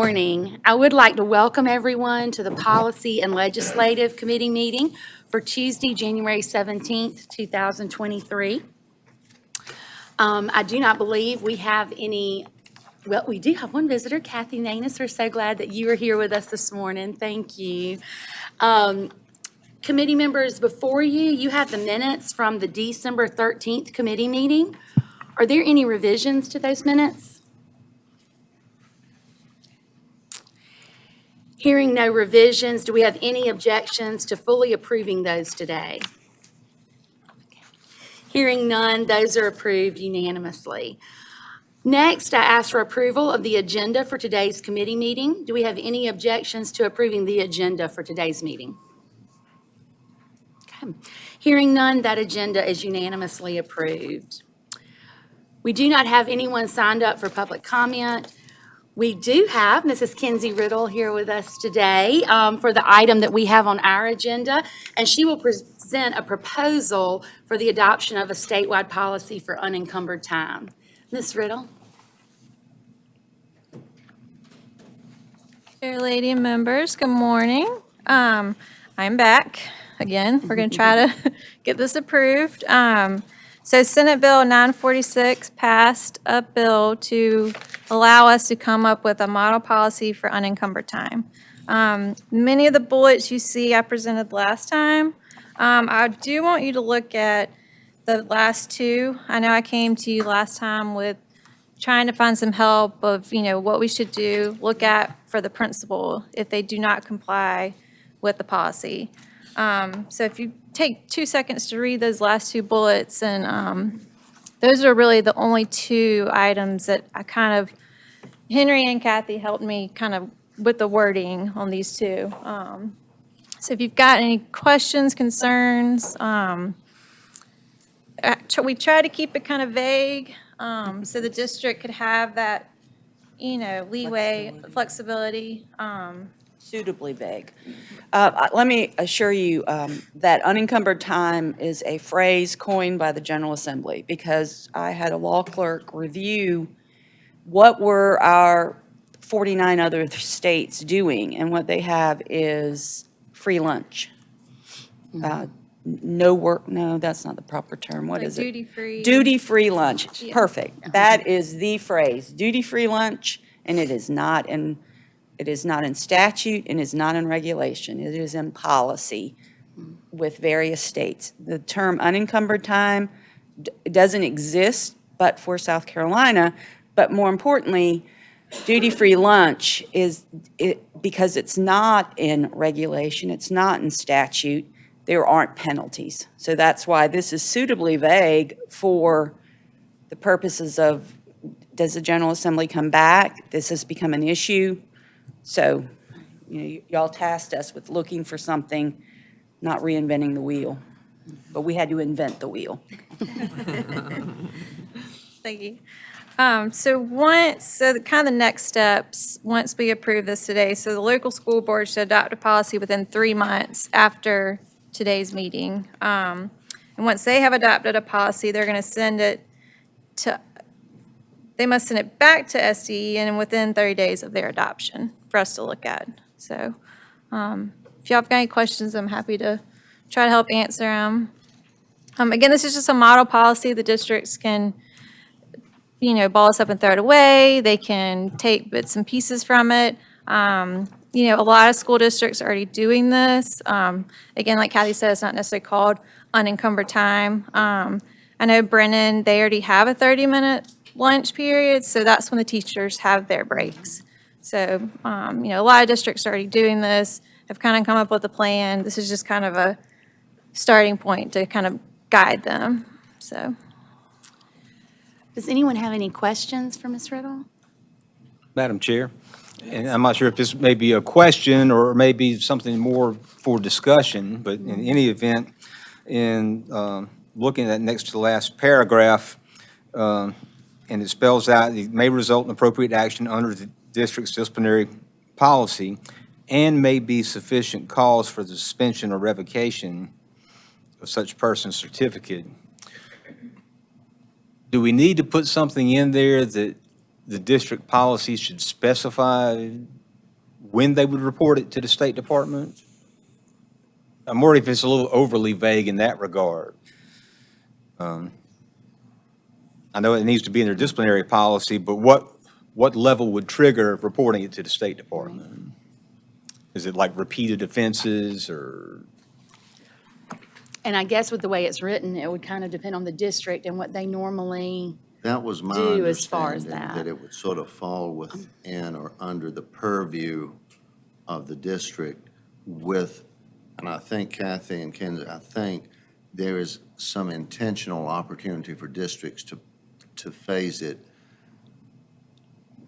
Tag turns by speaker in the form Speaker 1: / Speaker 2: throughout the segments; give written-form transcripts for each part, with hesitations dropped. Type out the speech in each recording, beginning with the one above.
Speaker 1: Morning. I would like to welcome everyone to the Policy and Legislative Committee meeting for Tuesday, January 17th, 2023. I do not believe we have any, well, we do have one visitor, Kathy Nanus. We're so glad that you are here with us this morning. Thank you. Committee members, before you have the minutes from the December 13th committee meeting. Are there any revisions to those minutes? Hearing no revisions, do we have any objections to fully approving those today? Hearing none, those are approved unanimously. Next, I ask for approval of the agenda for today's committee meeting. Do we have any objections to approving the agenda for today's meeting? Okay. Hearing none, that agenda is unanimously approved. We do not have anyone signed up for public comment. We do have Mrs. Kinsey Riddle here with us today for the item that we have on our agenda, and she will present a proposal for the adoption of a statewide policy for unencumbered time. Ms. Riddle.
Speaker 2: Chair Lady and members, good morning. I'm back again. We're going to try to get this approved. So Senate Bill 946 passed a bill to allow us to come up with a model policy for unencumbered time. Many of the bullets you see I presented last time. I do want you to look at the last two. I know I came to you last time with trying to find some help of, what we should do, look at for the principal if they do not comply with the policy. So if you take 2 seconds to read those last two bullets, and those are really the only two items that Henry and Kathy helped me kind of with the wording on these two. So if you've got any questions, concerns, we try to keep it kind of vague, so the district could have that, leeway, flexibility.
Speaker 3: Suitably vague. Let me assure you that unencumbered time is a phrase coined by the General Assembly, because I had a law clerk review what were our 49 other states doing, and what they have is free lunch. No work, no, that's not the proper term. What
Speaker 2: Like
Speaker 3: is it?
Speaker 2: duty-free.
Speaker 3: Duty-free lunch.
Speaker 2: Yeah.
Speaker 3: Perfect. That is the phrase, duty-free lunch, and it is not in statute, and is not in regulation. It is in policy with various states. The term unencumbered time doesn't exist but for South Carolina, but more importantly, duty-free lunch because it's not in regulation, it's not in statute, there aren't penalties. So that's why this is suitably vague for the purposes of, does the General Assembly come back? This has become an issue. So, y'all tasked us with looking for something, not reinventing the wheel. But we had to invent the wheel.
Speaker 2: Thank you. So the next steps, once we approve this today, so the local school board should adopt a policy within 3 months after today's meeting. And once they have adopted a policy, they're going to send it they must send it back to SDE and within 30 days of their adoption for us to look at. So if y'all have got any questions, I'm happy to try to help answer them. Again, this is just a model policy. The districts can ball us up and throw it away. They can take bits and pieces from it. A lot of school districts are already doing this. Again, like Kathy said, it's not necessarily called unencumbered time. I know Brennan, they already have a 30-minute lunch period, so that's when the teachers have their breaks. So, a lot of districts are already doing this, have kind of come up with a plan. This is just kind of a starting point to kind of guide them, so.
Speaker 1: Does anyone have any questions for Ms. Riddle?
Speaker 4: Madam Chair, and I'm not sure if this may be a question or maybe something more for discussion, but in any event, in looking at next to the last paragraph, and it spells out, it may result in appropriate action under the district's disciplinary policy and may be sufficient cause for the suspension or revocation of such person's certificate. Do we need to put something in there that the district policy should specify when they would report it to the State Department? I'm worried if it's a little overly vague in that regard. I know it needs to be in their disciplinary policy, but what level would trigger reporting it to the State Department? Is it like repeated offenses or?
Speaker 1: And I guess with the way it's written, it would kind of depend on the district and what they normally,
Speaker 5: That was my
Speaker 1: do as far as
Speaker 5: understanding,
Speaker 1: that.
Speaker 5: that it would sort of fall within or under the purview of the district with, and I think Kathy and Kenzie, I think there is some intentional opportunity for districts to phase it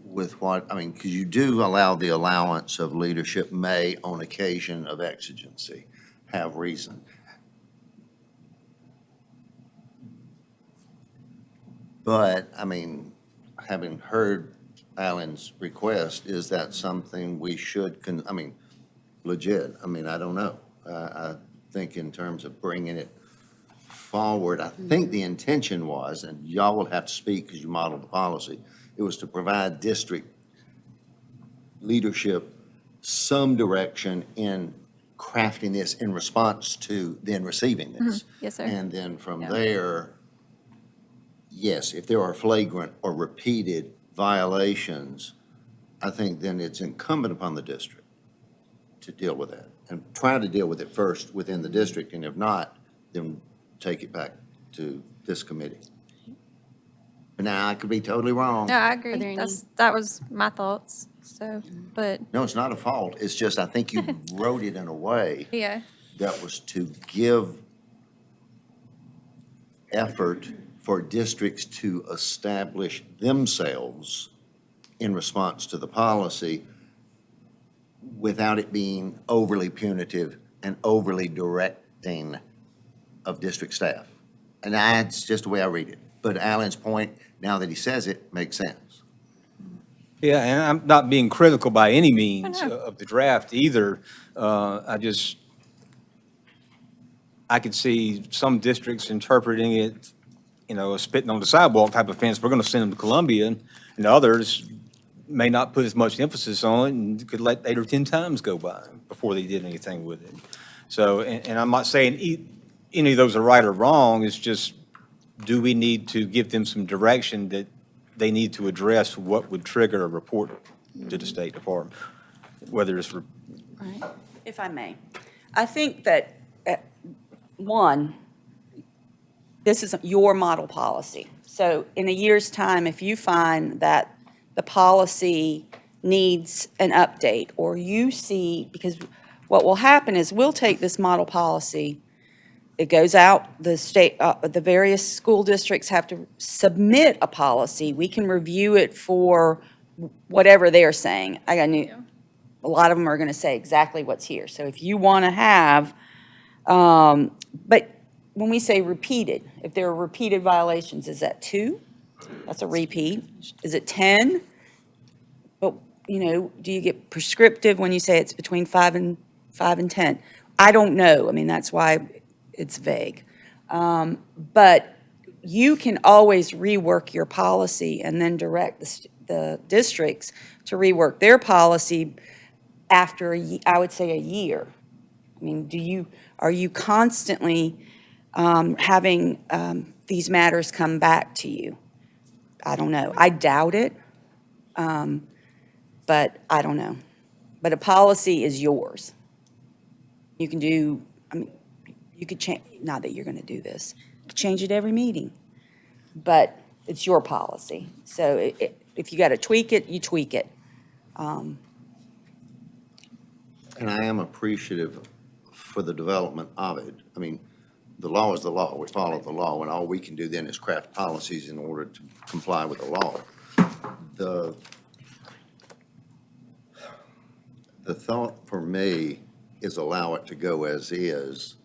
Speaker 5: with what, I mean, because you do allow the allowance of leadership may, on occasion of exigency, have reason. But, I mean, having heard Alan's request, is that something we should, I mean, legit, I mean, I don't know. I think in terms of bringing it forward, I think the intention was, and y'all will have to speak because you modeled the policy, it was to provide district leadership some direction in crafting this in response to then receiving this.
Speaker 2: Yes, sir.
Speaker 5: And then from
Speaker 2: Yeah.
Speaker 5: there, yes, if there are flagrant or repeated violations, I think then it's incumbent upon the district to deal with that and try to deal with it first within the district, and if not, then take it back to this committee. But now, I could be totally wrong.
Speaker 2: No, I
Speaker 1: Are there
Speaker 2: agree.
Speaker 1: any-
Speaker 2: That was my thoughts, so, but,
Speaker 5: No, it's not a fault. It's just, I think you wrote it in a way
Speaker 2: yeah.
Speaker 5: that was to give effort for districts to establish themselves in response to the policy without it being overly punitive and overly directing of district staff. And that's just the way I read it. But Alan's point, now that he says it, makes sense.
Speaker 4: Yeah, and I'm not being critical by any means
Speaker 2: know.
Speaker 4: of the draft either. I could see some districts interpreting it, a spitting on the sidewalk type of fence. We're going to send them to Columbia, and others may not put as much emphasis on it and could let 8 or 10 times go by before they did anything with it. So, and I'm not saying any of those are right or wrong. It's just, do we need to give them some direction that they need to address what would trigger a report to the State Department, whether it's,
Speaker 1: right?
Speaker 3: If I may, I think that, one, this is your model policy. So in a year's time, if you find that the policy needs an update, or you see, because what will happen is we'll take this model policy, it goes out, the state, the various school districts have to submit a policy. We can review it for whatever they're saying. A lot of them are going to say exactly what's here. So if you want to have, but when we say repeated, if there are repeated violations, is that 2? That's a repeat. Is it 10? But, do you get prescriptive when you say it's between 5 and 10? I don't know. I mean, that's why it's vague. But you can always rework your policy and then direct the districts to rework their policy after, I would say, a year. I mean, are you constantly having these matters come back to you? I don't know. I doubt it, but I don't know. But a policy is yours. You can do, you could change, not that you're going to do this, you could change it every meeting, but it's your policy. So if you got to tweak it, you tweak it.
Speaker 5: And I am appreciative for the development of it. I mean, the law is the law. We follow the law, and all we can do then is craft policies in order to comply with the law. The thought for me is allow it to go as is.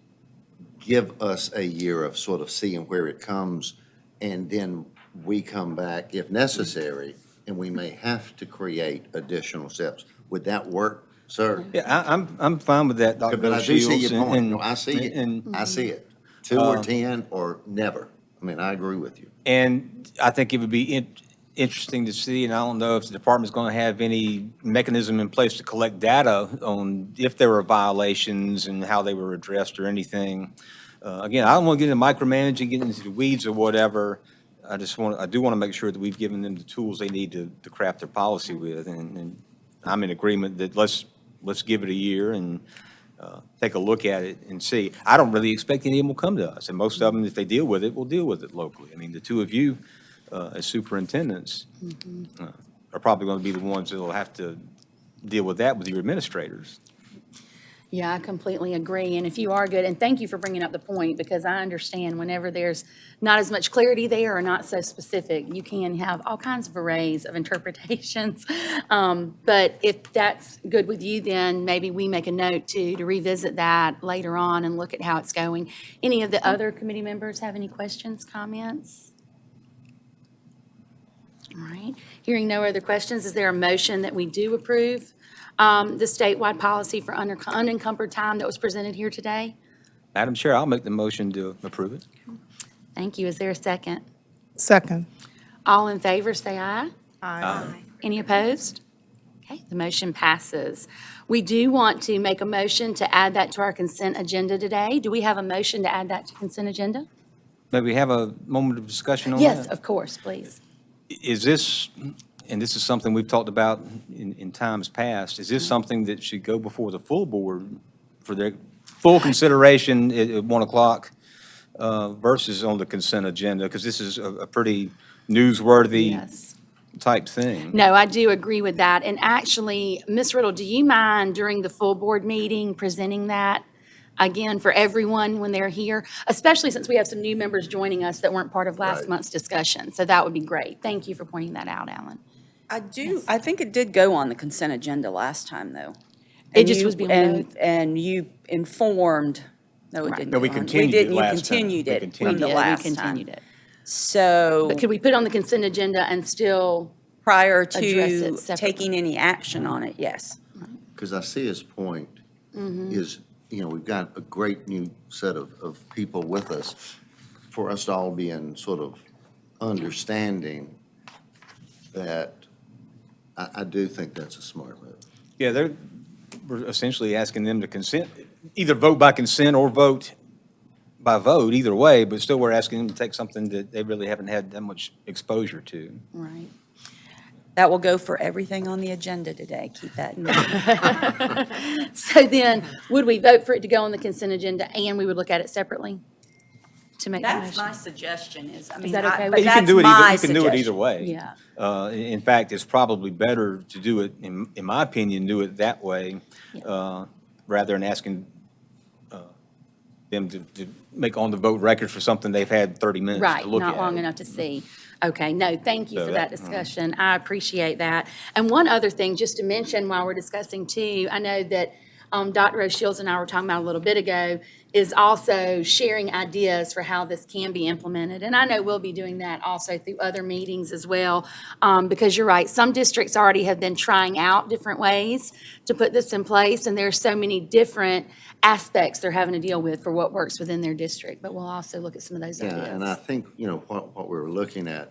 Speaker 5: Give us a year of sort of seeing where it comes, and then we come back if necessary, and we may have to create additional steps. Would that work, sir?
Speaker 4: yeah, I'm fine with that, Dr.
Speaker 5: But I do see
Speaker 4: Shields.
Speaker 5: your point.
Speaker 4: and-
Speaker 5: No, I see it.
Speaker 4: and-
Speaker 5: I see it. 2 or 10 or never. I mean, I agree with you.
Speaker 4: And I think it would be interesting to see, and I don't know if the department's going to have any mechanism in place to collect data on if there were violations and how they were addressed or anything. Again, I don't want to get into micromanaging, get into the weeds or whatever. I do want to make sure that we've given them the tools they need to craft their policy with, and I'm in agreement that let's give it a year and take a look at it and see. I don't really expect any of them will come to us, and most of them, if they deal with it, will deal with it locally. I mean, the two of you as superintendents are probably going to be the ones that will have to deal with that with your administrators.
Speaker 1: Yeah, I completely agree. And if you are good, and thank you for bringing up the point, because I understand whenever there's not as much clarity there or not so specific, you can have all kinds of arrays of interpretations. But if that's good with you, then maybe we make a note to revisit that later on and look at how it's going. Any of the other committee members have any questions, comments? All right. Hearing no other questions, is there a motion that we do approve the statewide policy for unencumbered time that was presented here today?
Speaker 4: Madam Chair, I'll make the motion to approve it.
Speaker 1: Thank you. Is there a second?
Speaker 6: Second.
Speaker 1: All in favor, say aye.
Speaker 6: Aye.
Speaker 1: Any opposed? Okay, the motion passes. We do want to make a motion to add that to our consent agenda today. Do we have a motion to add that to consent agenda?
Speaker 4: May we have a moment of discussion on that?
Speaker 1: Yes, of course, please.
Speaker 4: Is this, and this is something we've talked about in times past, is this something that should go before the full board for their full consideration at 1 o'clock versus on the consent agenda? Because this is a pretty newsworthy
Speaker 1: Yes.
Speaker 4: type thing.
Speaker 1: No, I do agree with that. And actually, Ms. Riddle, do you mind during the full board meeting presenting that again for everyone when they're here? Especially since we have some new members joining us that weren't part of last
Speaker 5: Right.
Speaker 1: month's discussion. So that would be great. Thank you for pointing that out, Alan.
Speaker 3: I think it did go on the consent agenda last time, though.
Speaker 1: It
Speaker 3: And
Speaker 1: just
Speaker 3: you-
Speaker 1: was being
Speaker 3: and-
Speaker 1: moved.
Speaker 3: And you informed, no, it
Speaker 1: Right.
Speaker 3: didn't.
Speaker 4: No, we
Speaker 3: go on.
Speaker 4: continued it
Speaker 3: didn't.
Speaker 4: last time.
Speaker 3: You continued
Speaker 4: We
Speaker 3: it
Speaker 4: continued
Speaker 3: from the
Speaker 1: We
Speaker 3: last
Speaker 1: continued
Speaker 3: time.
Speaker 1: it.
Speaker 3: So
Speaker 1: But could we put on the consent agenda and still,
Speaker 3: prior
Speaker 1: address
Speaker 3: to
Speaker 1: it separately?
Speaker 3: taking any action on it, yes.
Speaker 5: Because I see his point is, we've got a great new set of people with us. For us to all be in sort of understanding that, I do think that's a smart move.
Speaker 4: Yeah, we're essentially asking them to consent, either vote by consent or vote by vote, either way, but still we're asking them to take something that they really haven't had that much exposure to.
Speaker 1: right?
Speaker 3: That will go for everything on the agenda today. Keep that in mind.
Speaker 1: So then, would we vote for it to go on the consent agenda and we would look at it separately to make the
Speaker 3: That's my
Speaker 1: motion?
Speaker 3: suggestion is, I mean,
Speaker 1: that okay with
Speaker 3: but
Speaker 1: you?
Speaker 4: You can
Speaker 3: that's
Speaker 4: do it
Speaker 3: my
Speaker 4: either, you can do it either
Speaker 3: suggestion.
Speaker 4: way.
Speaker 1: Yeah.
Speaker 4: In fact, it's probably better to do it, in my opinion, do it that way, rather than asking them to make on-the-vote records for something they've had 30 minutes
Speaker 1: Right,
Speaker 4: to look at.
Speaker 1: not long enough to see. Okay, no, thank you
Speaker 4: So
Speaker 1: for that discussion. I appreciate that. And one other thing, just to mention while we're discussing too, I know that Dr. O'Shields and I were talking about a little bit ago, is also sharing ideas for how this can be implemented. And I know we'll be doing that also through other meetings as well, because you're right, some districts already have been trying out different ways to put this in place, and there's so many different aspects they're having to deal with for what works within their district. But we'll also look at some of those
Speaker 5: Yeah, and I
Speaker 1: ideas.
Speaker 5: think, what we're looking at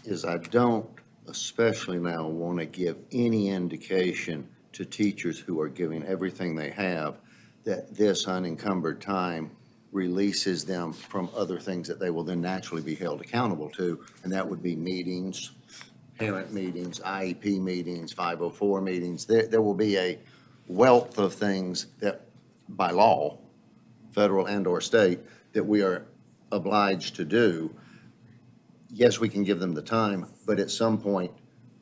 Speaker 5: is I don't especially now want to give any indication to teachers who are giving everything they have that this unencumbered time releases them from other things that they will then naturally be held accountable to, and that would be meetings, parent meetings, IEP meetings, 504 meetings. There will be a wealth of things that, by law, federal and/or state, that we are obliged to do. Yes, we can give them the time, but at some point,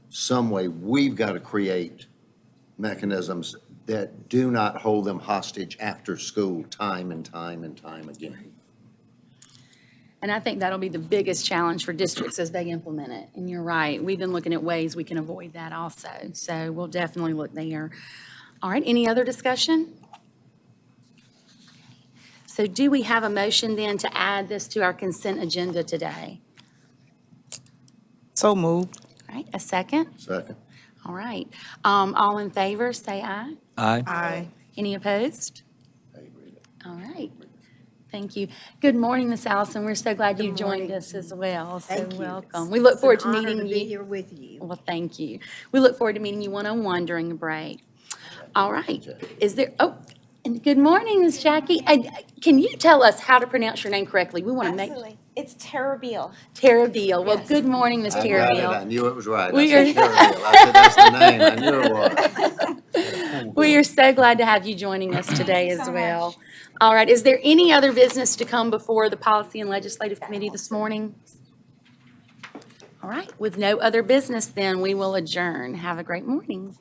Speaker 5: some way, we've got to create mechanisms that do not hold them hostage after school time and time and time again.
Speaker 1: And I think that'll be the biggest challenge for districts as they implement it. And you're right, we've been looking at ways we can avoid that also. So we'll definitely look there. All right, any other discussion? So do we have a motion then to add this to our consent agenda today?
Speaker 6: So moved.
Speaker 1: All right, a second?
Speaker 5: Second?
Speaker 1: All right. All in favor, say aye.
Speaker 4: Aye.
Speaker 6: Aye.
Speaker 1: Any opposed? All right. Thank you. Good morning, Miss Allison. We're so glad you joined
Speaker 7: morning.
Speaker 1: us as well. So
Speaker 7: Thank you.
Speaker 1: welcome. We look forward to
Speaker 7: It's an
Speaker 1: meeting
Speaker 7: honor to be
Speaker 1: you.
Speaker 7: here with you.
Speaker 1: Well, thank you. We look forward to meeting you one-on-one during the break. All right. Is there, and good morning, Ms. Jackie. Can you tell us how to pronounce your name correctly? We want to make.
Speaker 8: Absolutely. It's Terrabil.
Speaker 1: Tara Beal. Well, good morning, Ms.
Speaker 5: I
Speaker 1: Tara
Speaker 5: got it. I
Speaker 1: Beal.
Speaker 5: knew it was right. I
Speaker 1: We
Speaker 5: said
Speaker 1: are-
Speaker 5: Sherrill. I said, that's the name. I knew it was.
Speaker 1: We are so glad to have you joining us today as well. All right. Is there any other business to come before the Policy and Legislative Committee this morning? All right. With no other business, then we will adjourn. Have a great morning.